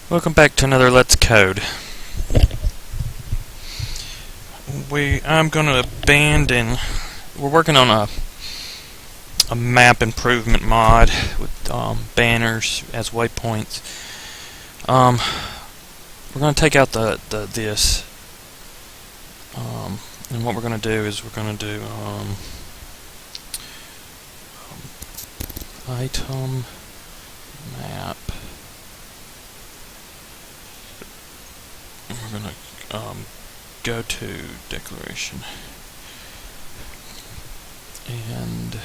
Welcome back to another Let's Code. I'm going to abandon. We're working on a map improvement mod with banners as waypoints. We're going to take out this, and what we're going to do is we're going to do item map. We're going to go to declaration, and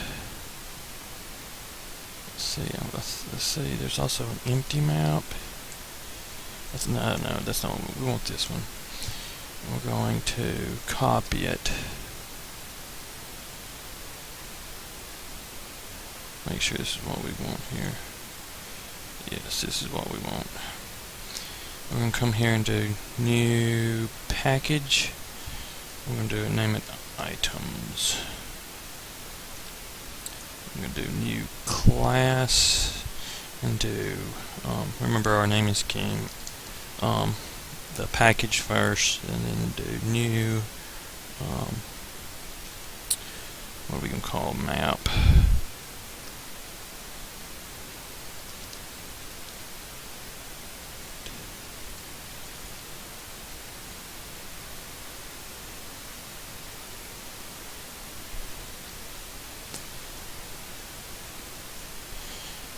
let's see. There's also an empty map. No, that's not what we want. This one. We're going to copy it. Make sure this is what we want here. Yes, this is what we want. We're going to come here and do new package. We're going to name it items. I'm going to do new class and do remember our naming scheme. The package first, and then do new. What are we going to call map?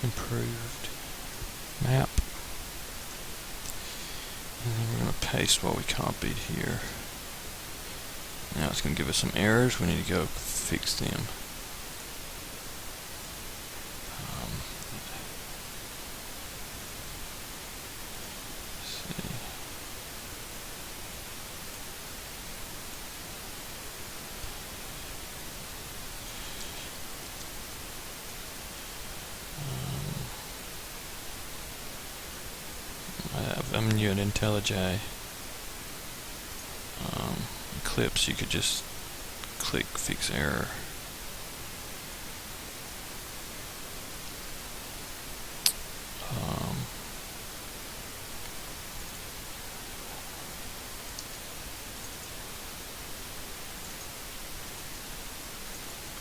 Improved map, and then we're going to paste what we copied here. Now it's going to give us some errors. We need to go fix them. Let's see. I'm new at IntelliJ. Eclipse, you could just click fix error.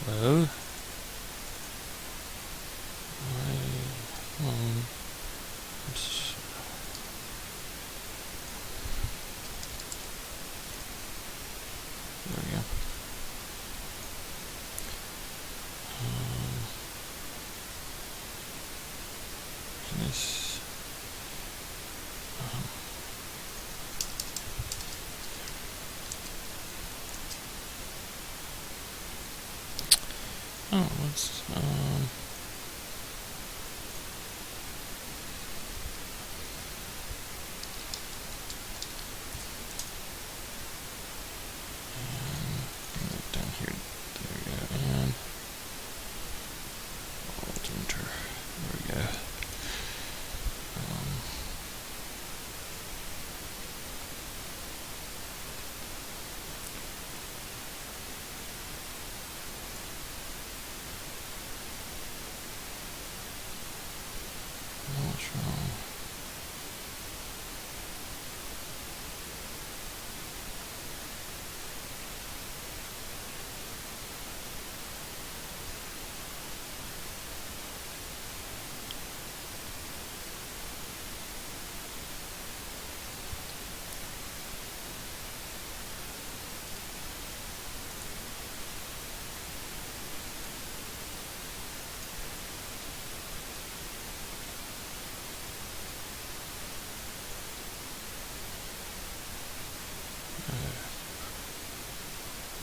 Hello? There we go. This. Let's down here. There we go. And Alt Enter. There we go. What's wrong?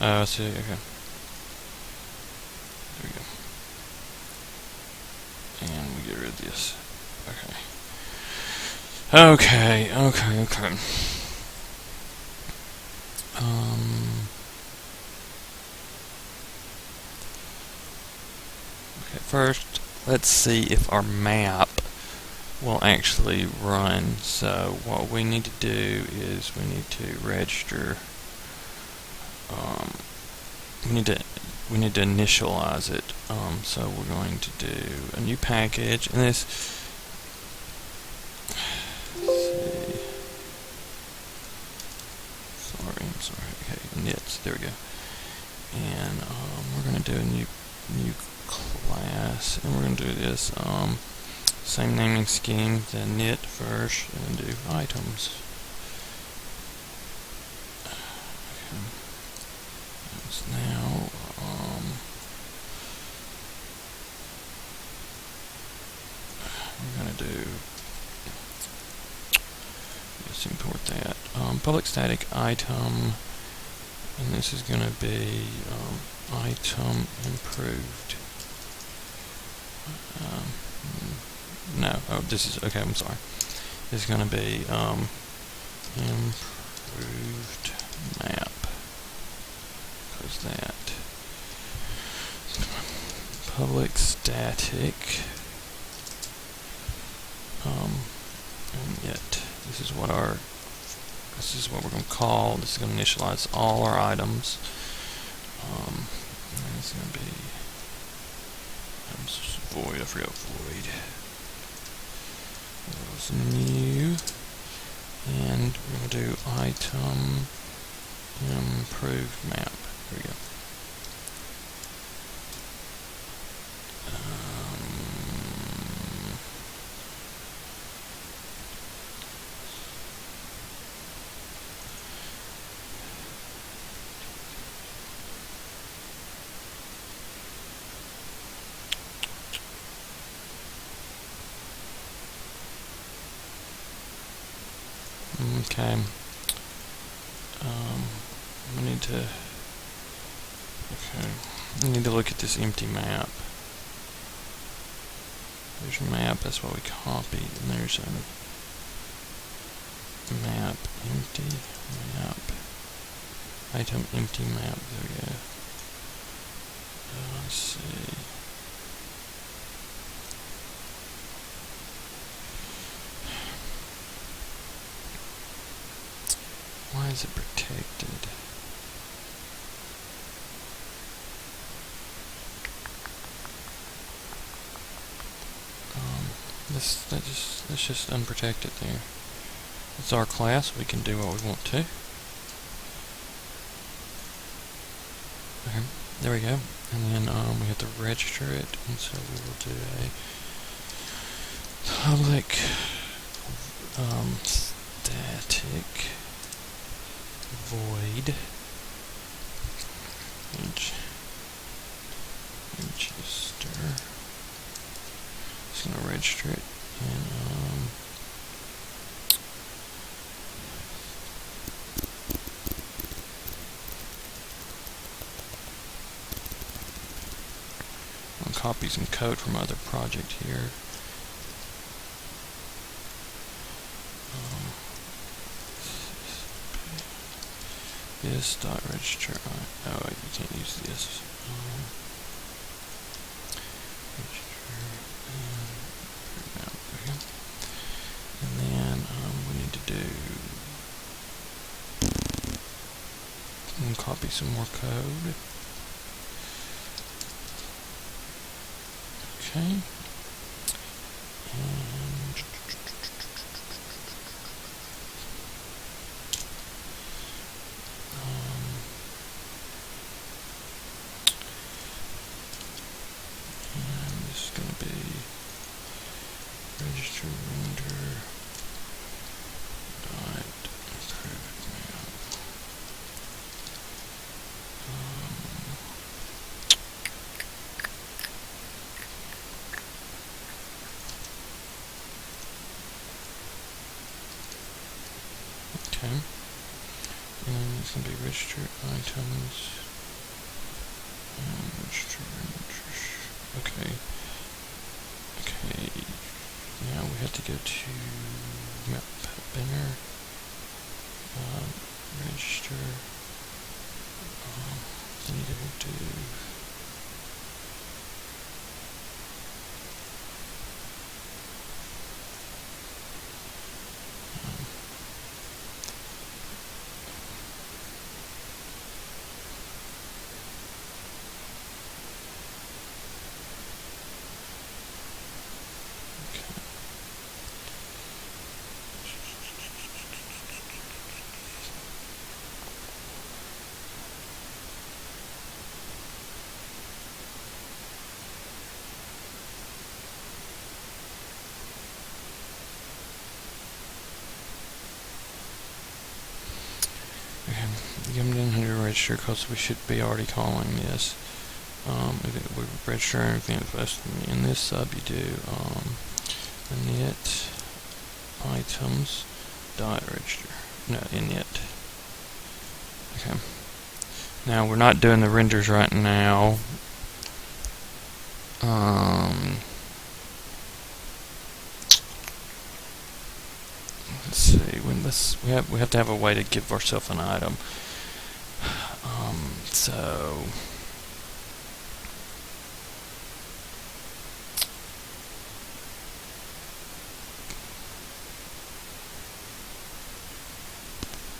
I see, okay. There we go. And we get rid of this. Okay. Okay. First, let's see if our map will actually run. So what we need to do is we need to register. We need to initialize it. So we're going to do a new package, and this. sorry. Okay, knits. There we go. And we're going to do a new class, and we're going to do this same naming scheme, then knit first, and then do items. Okay. So now we're going to do, let's import that public static item, and this is going to be item improved. No, oh, this is, okay, I'm sorry. This is going to be improved map, because that public static and yet this is what we're going to call. This is going to initialize all our items. And it's going to be void. I forgot void. That was new, and we're going to do item improved map. There we go. Okay. We need to. Okay. We need to look at this empty map. There's your map. That's what we copied. And there's a map. Empty map. Item empty map. There we go. Let's see. Why is it protected? Let's just unprotect it there. It's our class. We can do what we want to. Okay, there we go. And then we have to register it, and so we will do a public static void register. Just gonna register it, and I'll copy some code from other project here. This dot register. Oh, wait, you can't use this. Register and then we need to do and copy some more code. Okay. And this is going to be register render dot improved map. Okay. And it's going to be register items and register renders. Okay. Okay. Now we have to go to map banner. Register. Then you go to come down here to register because we should be already calling this. We register everything in this sub. You do init items dot register. No, init. Okay. Now we're not doing the renders right now. Let's see. When this we have to have a way to give ourselves an item. So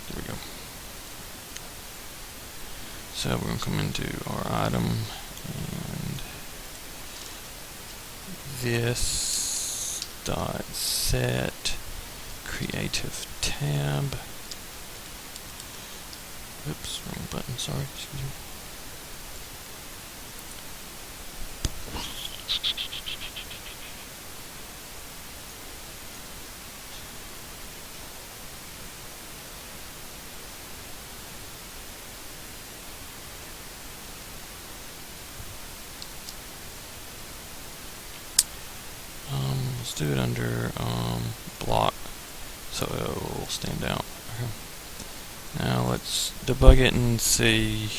there we go. So we're going to come into our item and this dot set creative tab. Oops, wrong button, sorry, excuse me. Let's do it under block so it'll stand out. Okay. Now let's debug it and see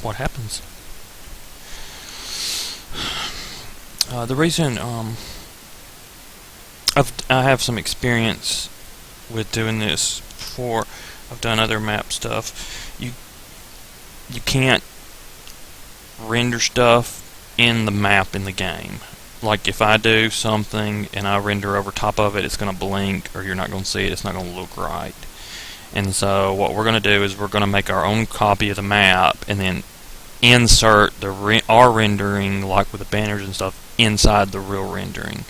what happens. The reason I have some experience with doing this before. I've done other map stuff. You can't render stuff in the map in the game. Like if I do something and I render over top of it, it's going to blink, or you're not going to see it. It's not going to look right. And so what we're going to do is we're going to make our own copy of the map and then insert our rendering, like with the banners and stuff, inside the real rendering.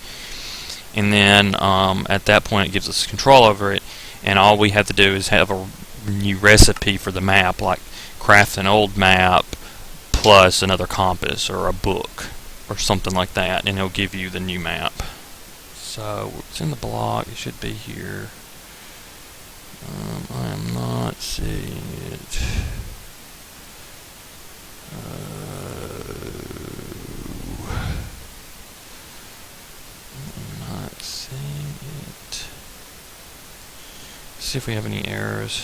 And then at that point it gives us control over it, and all we have to do is have a new recipe for the map, like craft an old map plus another compass or a book or something like that, and it'll give you the new map. So it's in the block, it should be here. I am not seeing it. I'm not seeing it. Let's see if we have any errors.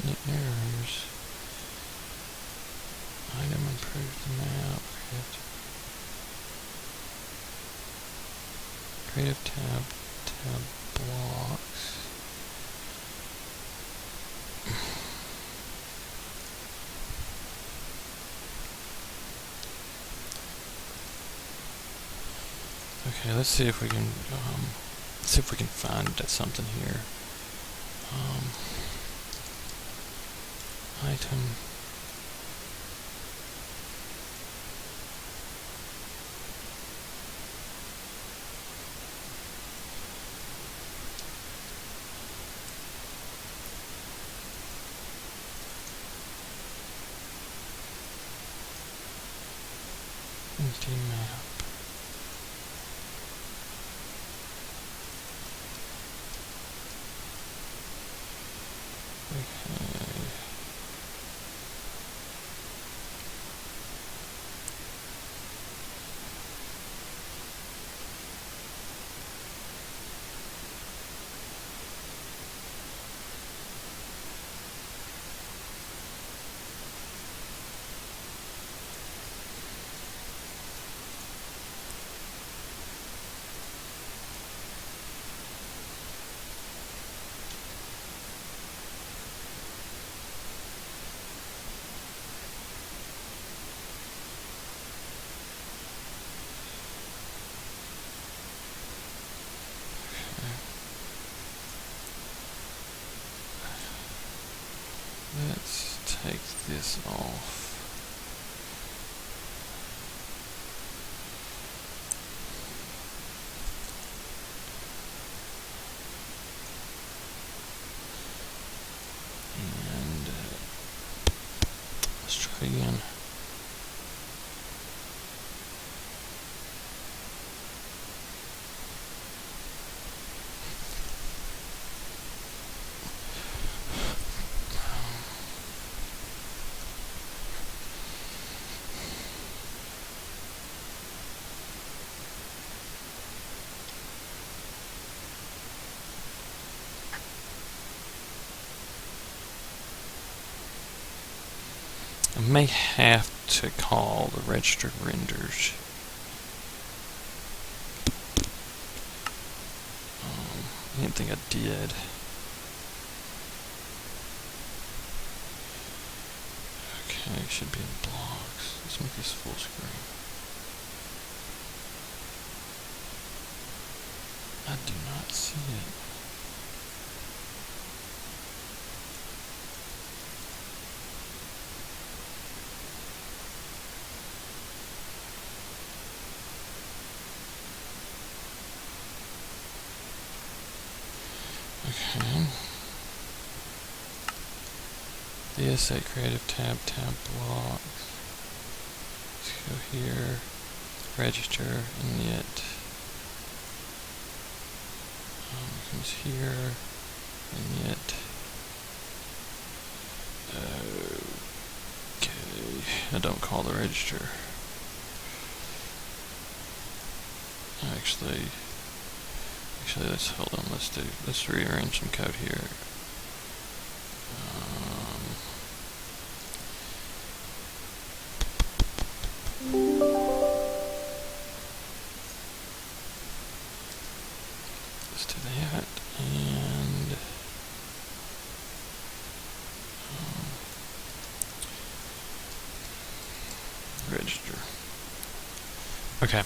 Any errors? Item improved the map. Creative tab blocks. Okay, let's see if we can find something here. Item. Empty map. Okay. Let's take this off. And let's try again. I may have to call the registered renders. I didn't think I did. Okay, should be in blocks. Let's make this full screen. I do not see it. Okay. The SA Creative tab blocks. Let's go here, register, init. Comes here, init. Okay, I don't call the register. Actually, hold on. Let's rearrange some code here. Let's do that and register. Okay.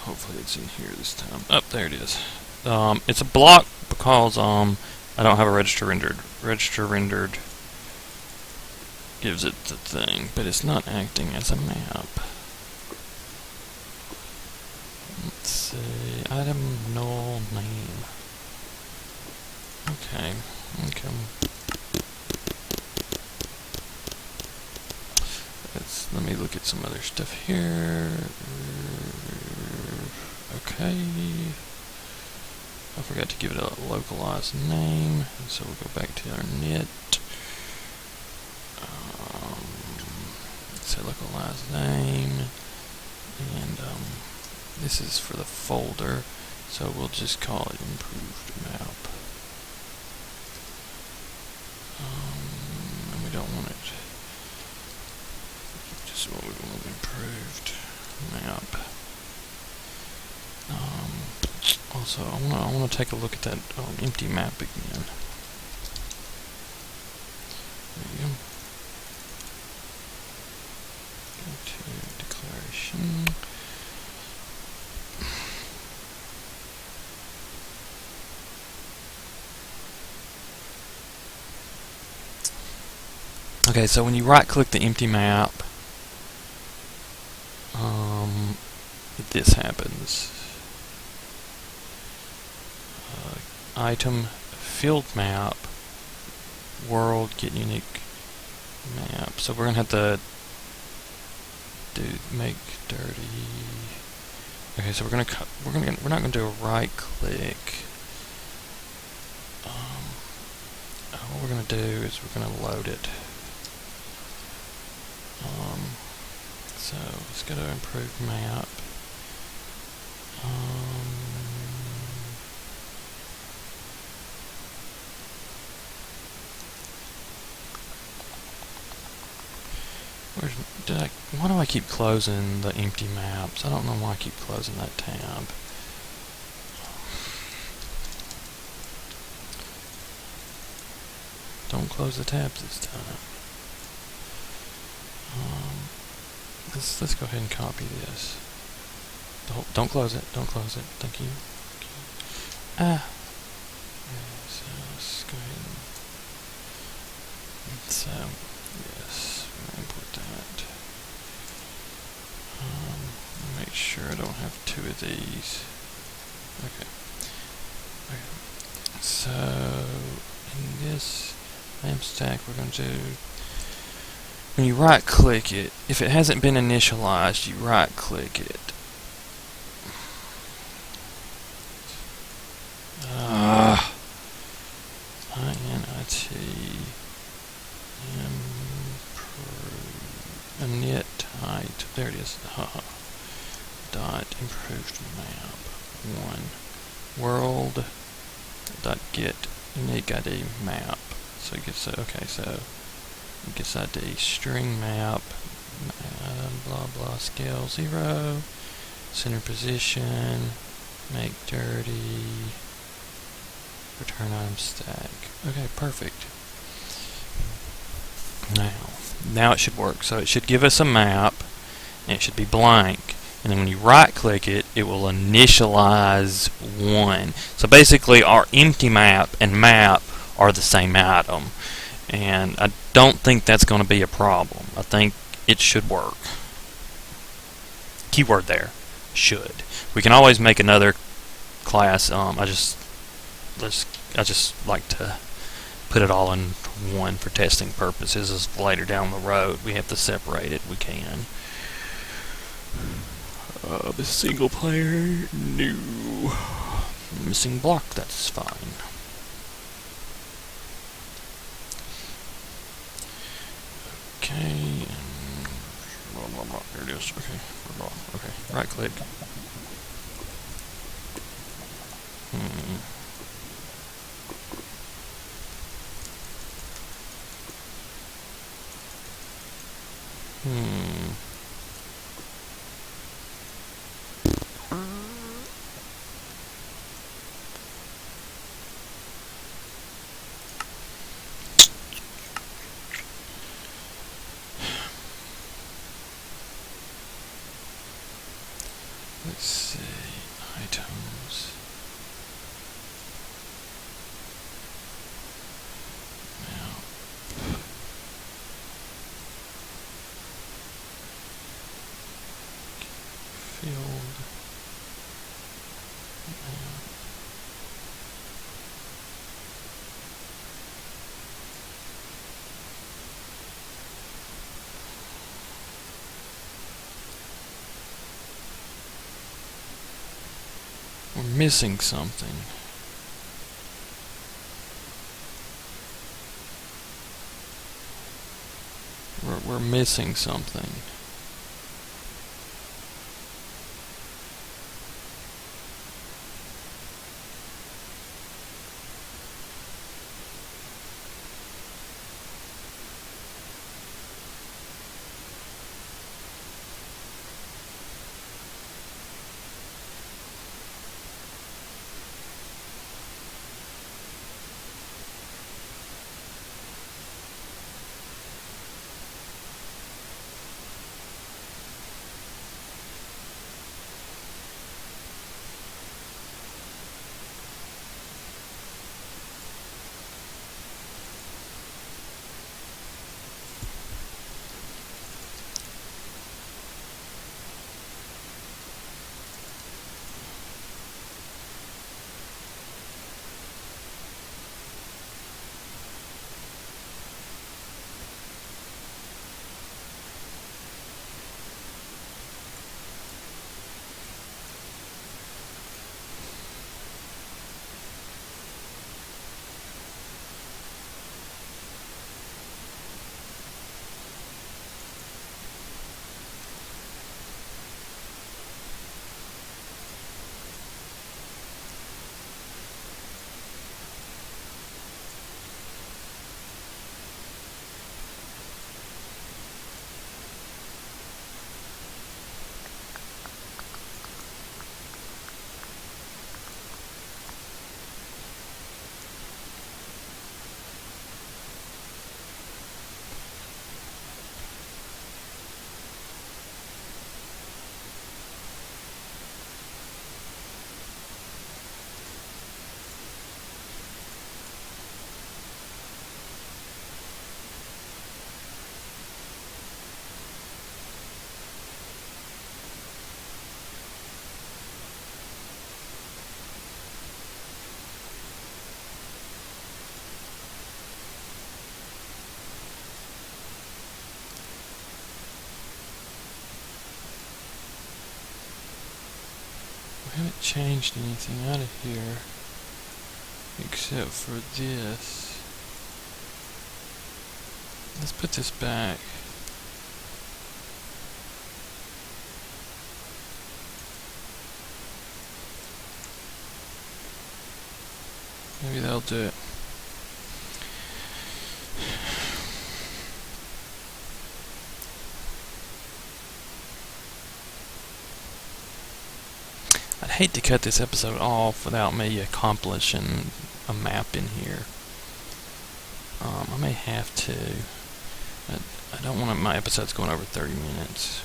Hopefully it's in here this time. Oh, there it is. It's a block because I don't have a register rendered. Register rendered gives it the thing, but it's not acting as a map. Let's see. Item null name. Okay. Let me look at some other stuff here. Okay. I forgot to give it a localized name, so we'll go back to our init. Say localized name, and this is for the folder, so we'll just call it improved map. And we don't want it. Just what we want, improved map. Also, I want to take a look at that empty map again. There you go. Go to declaration. Okay, so when you right-click the empty map, this happens. Item, field map, world, get unique map. So we're gonna have to make dirty. Okay, so we're not gonna do a right click. What we're gonna do is we're gonna load it. So let's go to improved map. Why do I keep closing the empty maps? I don't know why I keep closing that tab. Don't close the tabs this time. Let's go ahead and copy this. Don't close it. Don't close it. Thank you. So let's go ahead and say these. Okay. So in this lamp stack, we're going to do, when you right click it, if it hasn't been initialized, you right click it. INIT improve init height. There it is. Dot improved map 1 world dot get unique ID map. So it gets okay. So it gets ID string map blah blah scale 0 center position make dirty return item stack. Okay, perfect. Now it should work. So it should give us a map and it should be blank. And then when you right click it, it will initialize 1. So basically our empty map and map are the same item. And I don't think that's going to be a problem. I think it should work. Keyword there, should. We can always make another class. I just like to put it all in one for testing purposes. As later down the road we have to separate it, we can. The single player, no. Missing block, that's fine. Okay, and blah, blah, blah. There it is. Okay, okay, right click. Let's see, items. Now, field. We're missing something. We're missing something. changed anything out of here except for this. Let's put this back. Maybe that'll do it. I'd hate to cut this episode off without me accomplishing a map in here. I may have to. I don't want my episodes going over 30 minutes.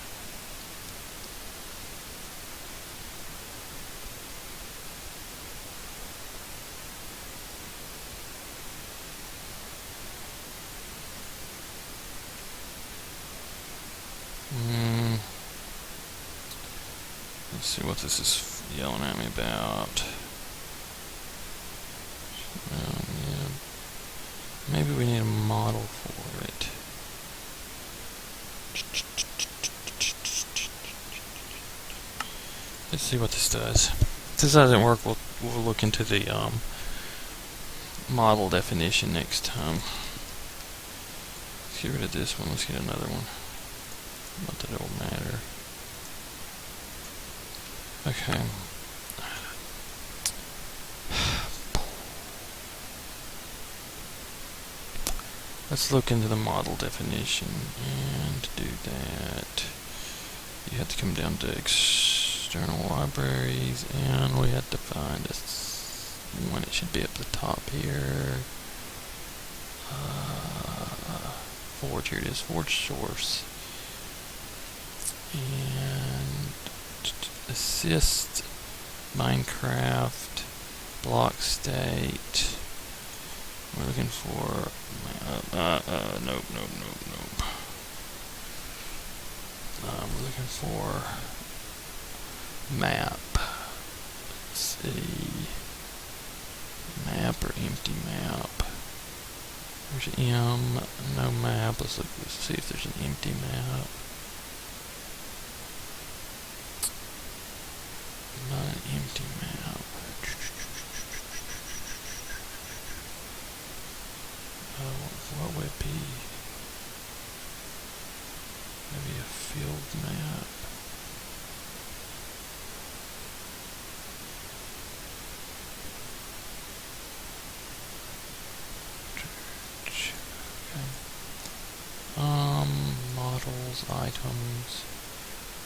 Let's see what this is yelling at me about. Yeah. Maybe we need a model for it. Let's see what this does. If this doesn't work, we'll look into the model definition next time. Let's get rid of this one. Let's get another one. Not that it will matter. Okay. Let's look into the model definition, and to do that, you have to come down to external libraries, and we have to find this one. It should be up the top here. Forge, here it is, Forge source. And assist Minecraft block state. We're looking for nope. We're looking for map. Let's see, map or empty map. There's M, no map. Let's see if there's an empty map. Not an empty map. What would it be? Maybe a field map. Okay. Models, items.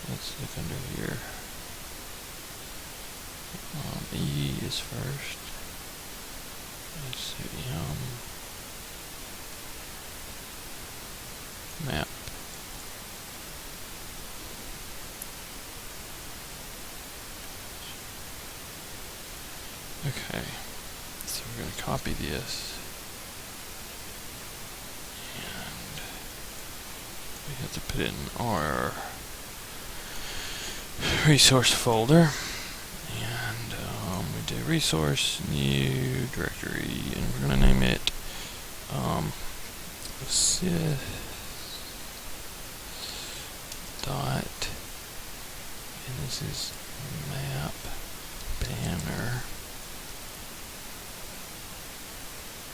Let's look under here. E is first. Let's see, map. Okay, so we're going to copy this, and we have to put it in our resource folder, and we do resource, new directory, and we're going to name it assist dot, and this is map banner,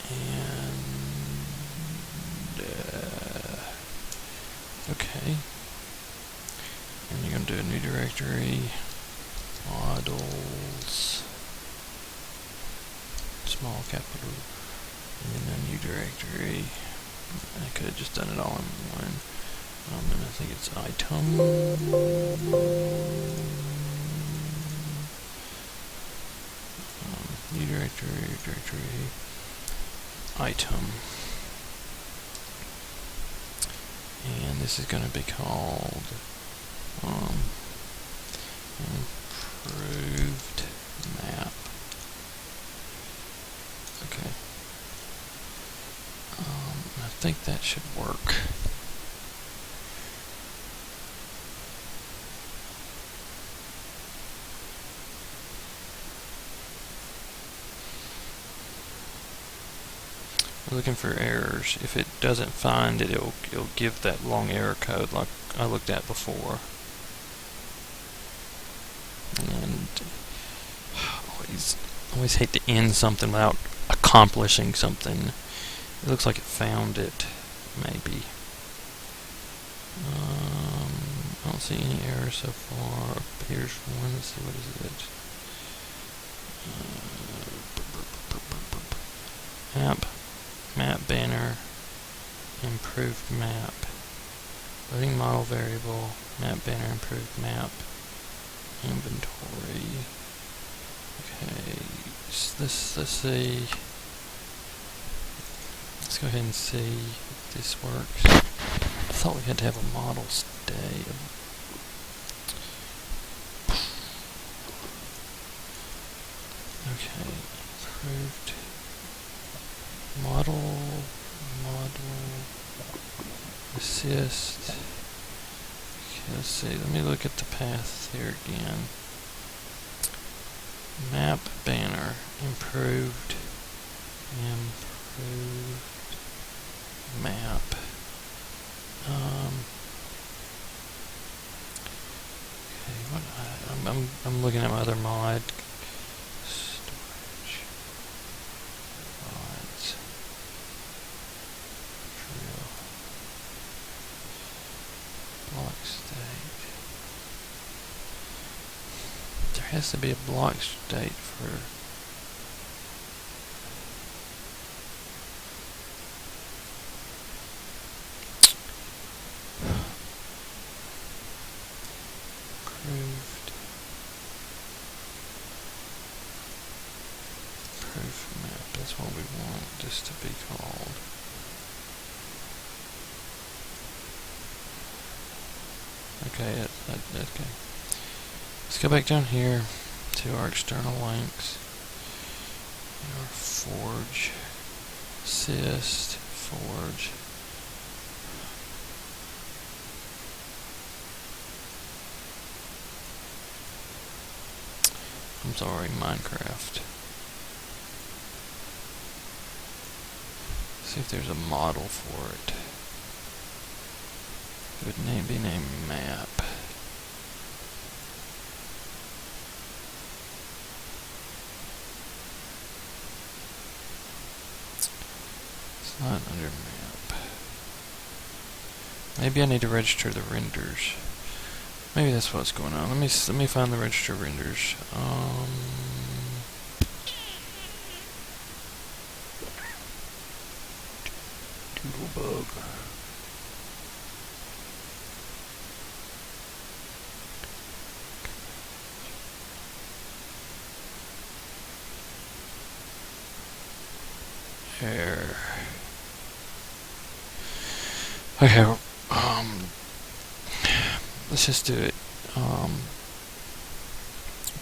and okay, and you're going to do a new directory, models, small capital, and then a new directory. I could have just done it all in one. And I think it's item. New directory, item. And this is going to be called improved map. Okay. I think that should work. We're looking for errors. If it doesn't find it, it'll give that long error code like I looked at before. And always hate to end something without accomplishing something. It looks like it found it, maybe. I don't see any errors so far. Here's one. Let's see, what is it? Map banner, improved map, loading model variable, map banner, improved map, inventory. Okay, let's see. Let's go ahead and see if this works. I thought we had to have a model state. Okay, improved model assist. Okay, let's see. Let me look at the path here again. Map banner, improved map. Okay, what I'm looking at my other mod. Storage mods. Drill. Block state. There has to be a block state for improved map. That's what we want this to be called. Okay, okay. Let's go back down here to our external links. Our forge, assist, forge. I'm sorry, Minecraft. See if there's a model for it. It would be named map. It's not under map. Maybe I need to register the renders. Maybe that's what's going on. Let me find the register renders. Doodlebug. There. Okay. Let's just do it. We're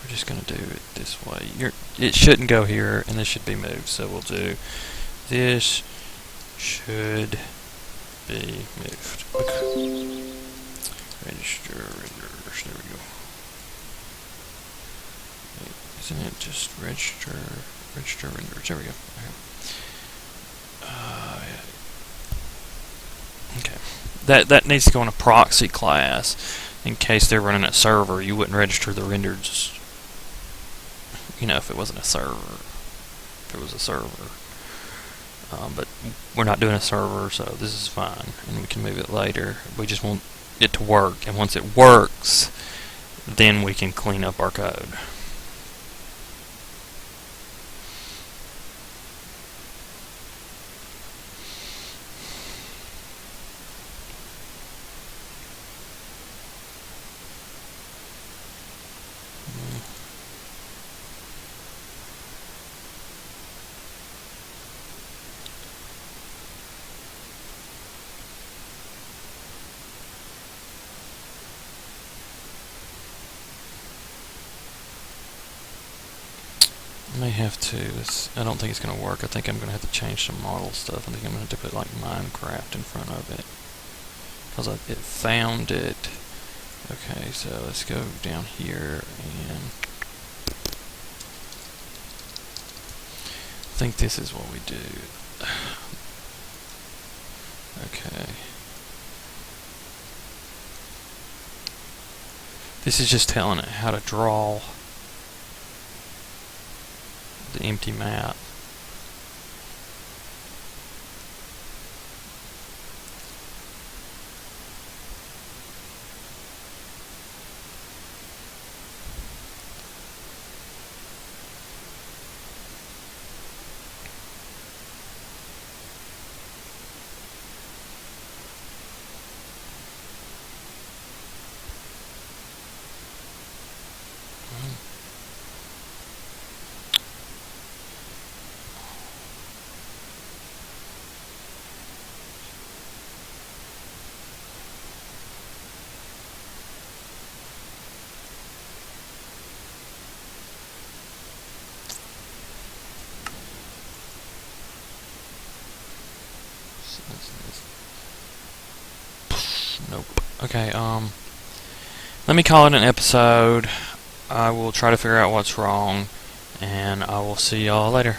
just gonna do it this way. It shouldn't go here, and this should be moved. So we'll do this should be moved. Okay. Register renders. There we go. Wait, isn't it just register renders? There we go. Okay. That needs to go in a proxy class in case they're running a server. You wouldn't register the renders, if it wasn't a server. If it was a server. But we're not doing a server, so this is fine, and we can move it later. We just want it to work, and once it works, then we can clean up our code. May have to. I don't think it's going to work. I think I'm going to have to change some model stuff. I think I'm going to have to put like Minecraft in front of it, because it found it. Okay, so let's go down here, and I think this is what we do. Okay. This is just telling it how to draw the empty map. Nope. Okay, let me call it an episode. I will try to figure out what's wrong, and I will see y'all later.